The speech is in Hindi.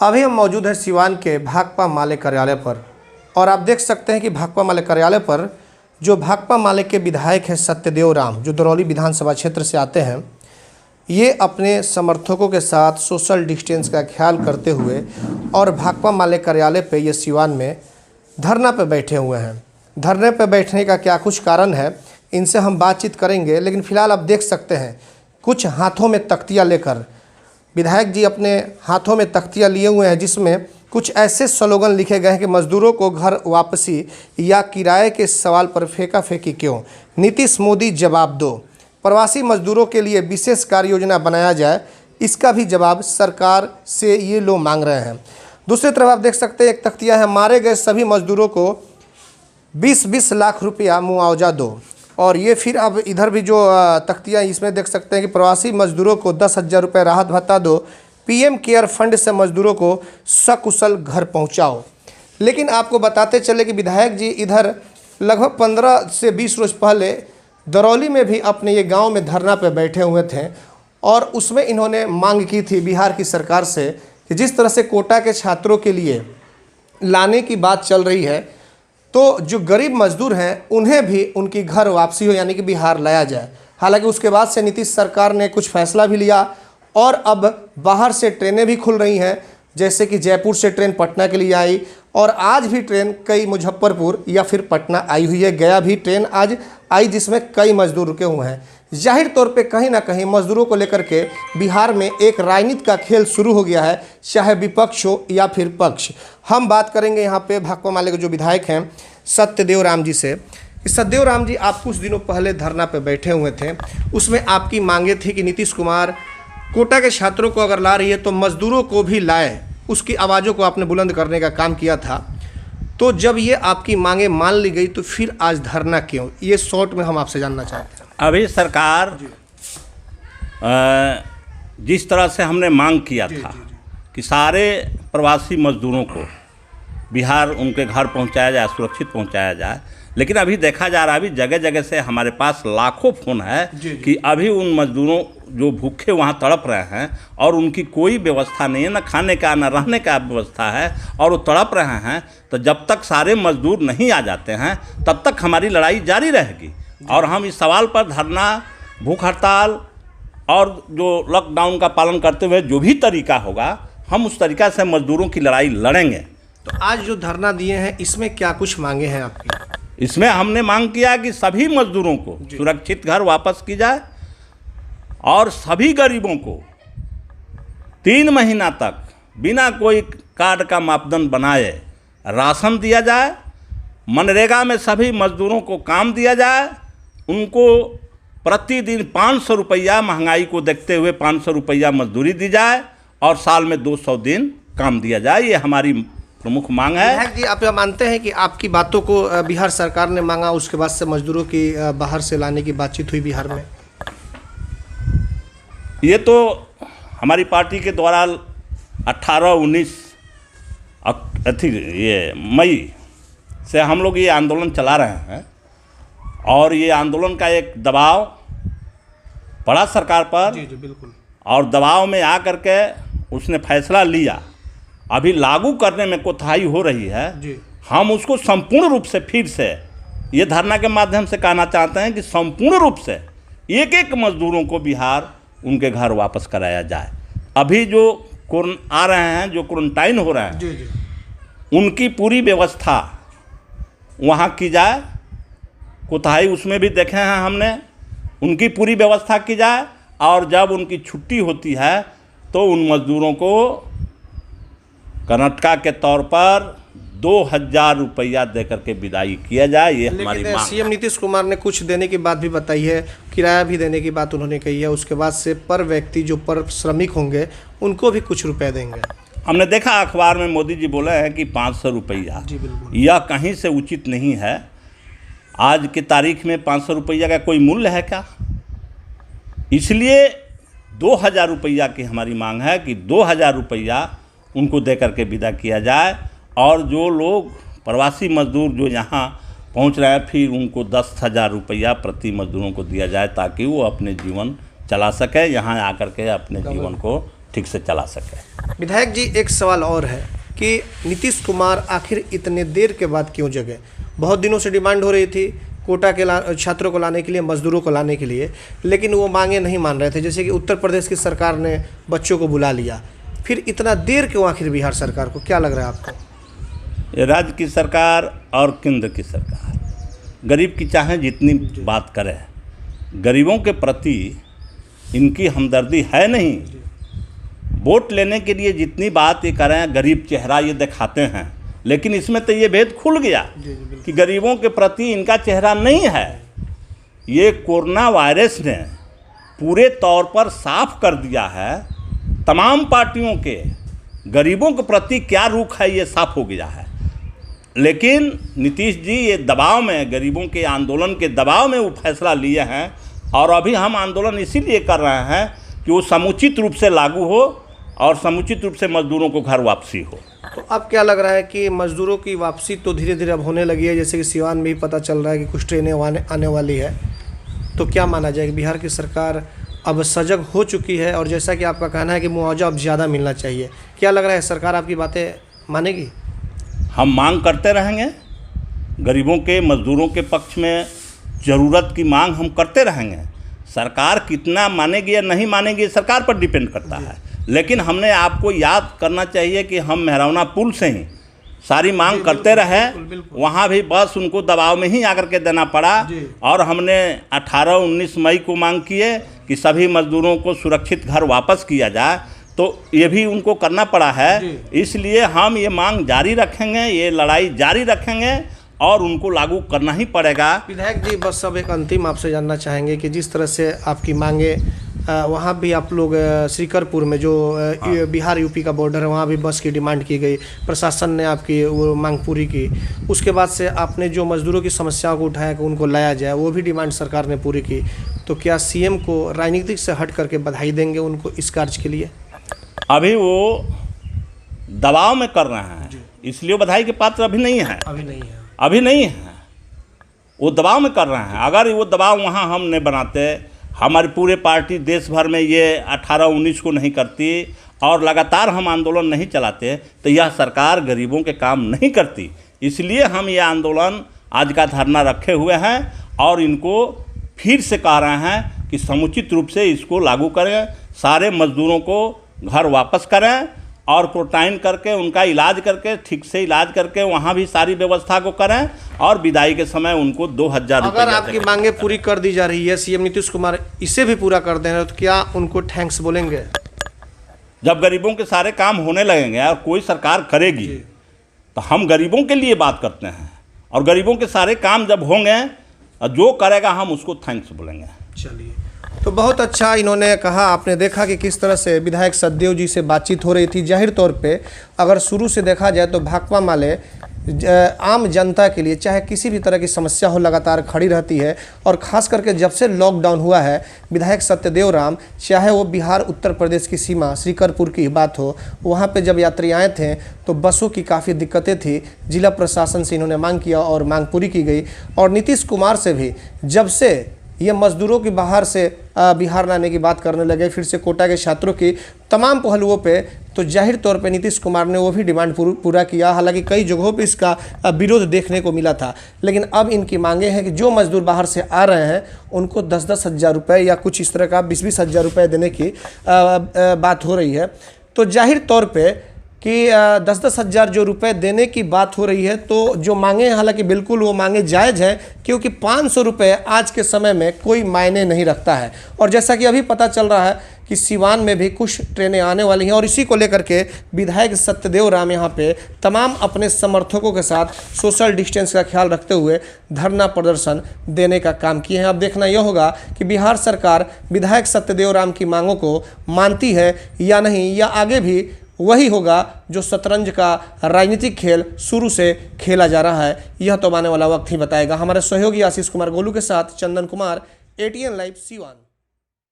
अभी हम मौजूद हैं सिवान के भाकपा माले कार्यालय पर और आप देख सकते हैं कि भाकपा माले कार्यालय पर जो भाकपा माले के विधायक हैं सत्यदेव राम, जो दरौली विधानसभा क्षेत्र से आते हैं, ये अपने समर्थकों के साथ सोशल डिस्टेंस का ख्याल करते हुए और भाकपा माले कार्यालय पे ये सिवान में धरना पे बैठे हुए हैं। धरने पे बैठने का क्या कुछ कारण है, इनसे हम बातचीत करेंगे। लेकिन फ़िलहाल आप देख सकते हैं कुछ हाथों में तख्तियाँ लेकर विधायक जी अपने हाथों में तख्तियाँ लिए हुए हैं, जिसमें कुछ ऐसे स्लोगन लिखे गए हैं कि मजदूरों को घर वापसी या किराए के सवाल पर फेंका फेंकी क्यों, नीतीश मोदी जवाब दो, प्रवासी मजदूरों के लिए विशेष कार्य योजना बनाया जाए, इसका भी जवाब सरकार से ये लोग मांग रहे हैं। दूसरी तरफ आप देख सकते हैं एक तख्तियाँ है, मारे गए सभी मजदूरों को 20-20 लाख रुपया मुआवजा दो। और ये फिर अब इधर भी जो तख्तियाँ इसमें देख सकते हैं कि प्रवासी मजदूरों को 10,000 रुपये राहत भत्ता दो, पीएम केयर फंड से मजदूरों को सकुशल घर पहुंचाओ। लेकिन आपको बताते चले कि विधायक जी इधर लगभग 15 से 20 रोज़ पहले दरौली में भी अपने ये गांव में धरना पे बैठे हुए थे और उसमें इन्होंने मांग की थी बिहार की सरकार से कि जिस तरह से कोटा के छात्रों के लिए लाने की बात चल रही है, तो जो गरीब मजदूर हैं उन्हें भी उनकी घर वापसी हो, यानी कि बिहार लाया जाए। हालांकि उसके बाद से नीतीश सरकार ने कुछ फैसला भी लिया और अब बाहर से ट्रेनें भी खुल रही हैं, जैसे कि जयपुर से ट्रेन पटना के लिए आई और आज भी ट्रेन कई मुजफ्फरपुर या फिर पटना आई हुई है। गया भी ट्रेन आज आई जिसमें कई मजदूर रुके हुए हैं। जाहिर तौर पे कहीं ना कहीं मजदूरों को लेकर के बिहार में एक राजनीति का खेल शुरू हो गया है, चाहे विपक्ष हो या फिर पक्ष। हम बात करेंगे यहाँ पे भाकपा माले के जो विधायक हैं सत्यदेव राम जी से। सत्यदेव राम जी, आप कुछ दिनों पहले धरना पे बैठे हुए थे, उसमें आपकी मांगे थी कि नीतीश कुमार कोटा के छात्रों को अगर ला रही है तो मजदूरों को भी लाए, उसकी आवाज़ों को आपने बुलंद करने का काम किया था। तो जब ये आपकी मांगे मान ली गई तो फिर आज धरना क्यों, ये शॉर्ट में हम आपसे जानना चाहते हैं। अभी सरकार जिस तरह से हमने मांग किया था कि सारे प्रवासी मजदूरों को बिहार उनके घर पहुंचाया जाए, सुरक्षित पहुंचाया जाए, लेकिन अभी देखा जा रहा है, अभी जगह जगह से हमारे पास लाखों फ़ोन है कि अभी उन मजदूरों जो भूखे वहाँ तड़प रहे हैं और उनकी कोई व्यवस्था नहीं है, न खाने का न रहने का व्यवस्था है और वो तड़प रहे हैं। तो जब तक सारे मजदूर नहीं आ जाते हैं तब तक हमारी लड़ाई जारी रहेगी और हम इस सवाल पर धरना, भूख हड़ताल और जो लॉकडाउन का पालन करते हुए जो भी तरीका होगा, हम उस तरीक़ा से मजदूरों की लड़ाई लड़ेंगे। तो आज जो धरना दिए हैं इसमें क्या कुछ मांगे हैं आपकी? इसमें हमने मांग किया कि सभी मजदूरों को सुरक्षित घर वापस की जाए और सभी गरीबों को 3 महीना तक बिना कोई कार्ड का मापदंड बनाए राशन दिया जाए, मनरेगा में सभी मजदूरों को काम दिया जाए, उनको प्रतिदिन 500 रुपया, महंगाई को देखते हुए 500 रुपया मजदूरी दी जाए और साल में 200 दिन काम दिया जाए। ये हमारी प्रमुख मांग है। विधायक जी, आप मानते हैं कि आपकी बातों को बिहार सरकार ने मांगा, उसके बाद से मजदूरों की बाहर से लाने की बातचीत हुई बिहार में? ये तो हमारी पार्टी के द्वारा 18-19 मई से हम लोग ये आंदोलन चला रहे हैं और ये आंदोलन का एक दबाव पड़ा सरकार पर। जी बिल्कुल। और दबाव में आ करके उसने फैसला लिया, अभी लागू करने में कोताही हो रही है जी। हम उसको संपूर्ण रूप से फिर से ये धरना के माध्यम से कहना चाहते हैं कि संपूर्ण रूप से एक एक मजदूरों को बिहार उनके घर वापस कराया जाए। अभी जो आ रहे हैं, जो क्वारंटाइन हो रहे हैं जी। उनकी पूरी व्यवस्था वहाँ की जाए, कोताही उसमें भी देखे हैं हमने, उनकी पूरी व्यवस्था की जाए और जब उनकी छुट्टी होती है तो उन मजदूरों को कर्नाटका के तौर पर 2,000 रुपया दे करके विदाई किया जाए। ये हमारी मांग। सीएम नीतीश कुमार ने कुछ देने की बात भी बताई है, किराया भी देने की बात उन्होंने कही है, उसके बाद से पर व्यक्ति जो पर श्रमिक होंगे उनको भी कुछ रुपए देंगे। हमने देखा अखबार में मोदी जी बोले हैं कि 500 रुपया, यह कहीं से उचित नहीं है। आज की तारीख में 500 रुपया का कोई मूल्य है क्या? इसलिए 2,000 रुपया की हमारी मांग है कि 2,000 रुपया उनको दे करके विदा किया जाए और जो लोग प्रवासी मजदूर जो यहाँ पहुँच रहे हैं फिर उनको 10,000 रुपया प्रति मजदूरों को दिया जाए ताकि वो अपने जीवन चला सके, यहाँ आकर के अपने जीवन को ठीक से चला सके। विधायक जी, एक सवाल और है कि नीतीश कुमार आखिर इतने देर के बाद क्यों जगे? बहुत दिनों से डिमांड हो रही थी कोटा के छात्रों को लाने के लिए, मजदूरों को लाने के लिए, लेकिन वो मांगे नहीं मान रहे थे। जैसे कि उत्तर प्रदेश की सरकार ने बच्चों को बुला लिया, फिर इतना देर क्यों आखिर बिहार सरकार को? क्या लग रहा है आपको? ये राज्य की सरकार और केंद्र की सरकार गरीब की चाहे जितनी बात करे, गरीबों के प्रति इनकी हमदर्दी है नहीं। वोट लेने के लिए जितनी बात ये करें, गरीब चेहरा ये दिखाते हैं, लेकिन इसमें तो ये भेद खुल गया कि गरीबों के प्रति इनका चेहरा नहीं है। ये कोरोना वायरस ने पूरे तौर पर साफ कर दिया है तमाम पार्टियों के गरीबों के प्रति क्या रुख है, ये साफ हो गया है। लेकिन नीतीश जी ये दबाव में, गरीबों के आंदोलन के दबाव में वो फैसला लिए हैं, और अभी हम आंदोलन इसीलिए कर रहे हैं कि वो समुचित रूप से लागू हो और समुचित रूप से मजदूरों को घर वापसी हो। तो अब क्या लग रहा है कि मजदूरों की वापसी तो धीरे धीरे अब होने लगी है, जैसे कि सिवान में भी पता चल रहा है कि कुछ ट्रेनें आने वाली है, तो क्या माना जाए कि बिहार की सरकार अब सजग हो चुकी है? और जैसा कि आपका कहना है कि मुआवजा अब ज़्यादा मिलना चाहिए, क्या लग रहा है सरकार आपकी बातें मानेगी? हम मांग करते रहेंगे, गरीबों के, मजदूरों के पक्ष में ज़रूरत की मांग हम करते रहेंगे। सरकार कितना मानेगी या नहीं मानेगी सरकार पर डिपेंड करता है, लेकिन हमने आपको याद करना चाहिए कि हम मेहरौना पुल से ही सारी मांग करते रहे। वहाँ भी बस उनको दबाव में ही आकर के देना पड़ा, और हमने 18-19 मई को मांग किए कि सभी मजदूरों को सुरक्षित घर वापस किया जाए, तो ये भी उनको करना पड़ा है। इसलिए हम ये मांग जारी रखेंगे, ये लड़ाई जारी रखेंगे और उनको लागू करना ही पड़ेगा। विधायक जी, बस अब एक अंतिम आपसे जानना चाहेंगे कि जिस तरह से आपकी मांगे, वहाँ भी आप लोग श्रीकरपुर में जो बिहार यूपी का बॉर्डर है, वहाँ भी बस की डिमांड की गई, प्रशासन ने आपकी वो मांग पूरी की। उसके बाद से आपने जो मजदूरों की समस्याओं को उठाया कि उनको लाया जाए, वो भी डिमांड सरकार ने पूरी की। तो क्या सीएम को राजनीतिक से हट करके बधाई देंगे उनको इस कार्य के लिए? अभी वो दबाव में कर रहे हैं, इसलिए बधाई के पात्र अभी नहीं है। अभी नहीं है, वो दबाव में कर रहे हैं। अगर वो दबाव वहाँ हम नहीं बनाते, हमारी पूरे पार्टी देश भर में ये 18-19 को नहीं करती और लगातार हम आंदोलन नहीं चलाते, तो यह सरकार गरीबों के काम नहीं करती। इसलिए हम ये आंदोलन आज का धरना रखे हुए हैं और इनको फिर से कह रहे हैं कि समुचित रूप से इसको लागू करें, सारे मजदूरों को घर वापस करें और क्वारंटाइन करके उनका इलाज करके, ठीक से इलाज करके वहाँ भी सारी व्यवस्था को करें, और विदाई के समय उनको 2000 रुपये। अगर आपकी मांगे पूरी कर दी जा रही है, सीएम नीतीश कुमार इसे भी पूरा कर दें, तो क्या उनको थैंक्स बोलेंगे? जब गरीबों के सारे काम होने लगेंगे और कोई सरकार करेगी, तो हम गरीबों के लिए बात करते हैं, और गरीबों के सारे काम जब होंगे, जो करेगा हम उसको थैंक्स बोलेंगे। चलिए, तो बहुत अच्छा इन्होंने कहा। आपने देखा कि किस तरह से विधायक सतदेव जी से बातचीत हो रही थी। जाहिर तौर पे अगर शुरू से देखा जाए तो भाकपा माले आम जनता के लिए चाहे किसी भी तरह की समस्या हो लगातार खड़ी रहती है, और ख़ास करके जब से लॉकडाउन हुआ है, विधायक सत्यदेव राम, चाहे वो बिहार उत्तर प्रदेश की सीमा श्रीकरपुर की बात हो, वहाँ पे जब यात्री आए थे तो बसों की काफ़ी दिक्कतें थी। जिला प्रशासन से इन्होंने मांग किया और मांग पूरी की गई। और नीतीश कुमार से भी जब से ये मजदूरों की बाहर से बिहार लाने की बात करने लगे, फिर से कोटा के छात्रों की तमाम पहलुओं पे, तो जाहिर तौर पे नीतीश कुमार ने वो भी डिमांड पूरा किया। हालांकि कई जगहों पे इसका विरोध देखने को मिला था, लेकिन अब इनकी मांगे हैं कि जो मजदूर बाहर से आ रहे हैं उनको 10-10 हज़ार रुपये या कुछ इस तरह का 20-20 हज़ार रुपये देने की बात हो रही है। तो जाहिर तौर पर कि 10-10 हज़ार जो रुपए देने की बात हो रही है, तो जो मांगे, हालांकि बिल्कुल वो मांगे जायज़ हैं, क्योंकि 500 रुपये आज के समय में कोई मायने नहीं रखता है। और जैसा कि अभी पता चल रहा है कि सिवान में भी कुछ ट्रेनें आने वाली हैं, और इसी को लेकर के विधायक सत्यदेव राम यहाँ पे तमाम अपने समर्थकों के साथ सोशल डिस्टेंस का ख्याल रखते हुए धरना प्रदर्शन देने का काम किए हैं। अब देखना यह होगा कि बिहार सरकार विधायक सत्यदेव राम की मांगों को मानती है या नहीं, या आगे भी वही होगा जो शतरंज का राजनीतिक खेल शुरू से खेला जा रहा है। यह तो आने वाला वक्त ही बताएगा। हमारे सहयोगी आशीष कुमार गोलू के साथ चंदन कुमार, ATN लाइव सिवान।